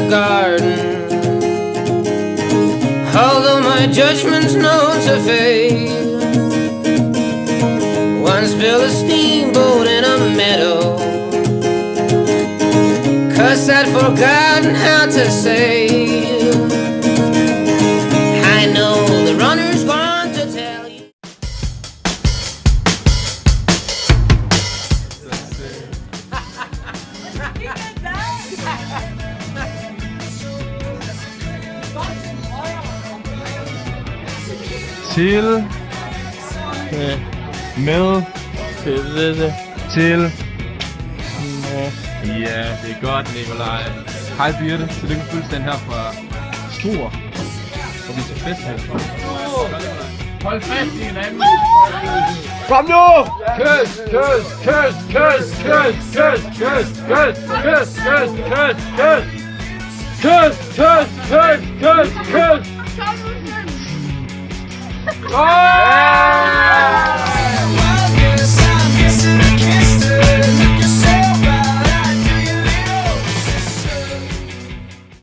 garden. Although my judgment's known to fade, once built a steamboat in a meadow, 'cause I'd forgotten how to sail. I know the runner's going to tell you. Til med til. Ja, det er godt, Nikolaj. Hej Birte, tillykke med fødselsdagen her fra Struer. Og vi er til fest her. Hold fast i hinanden. Kom nu! Kys, kys, kys, kys, kys, kys, kys, kys, kys, kys, kys, kys. Kys, kys, kys, kys, kys. Åh!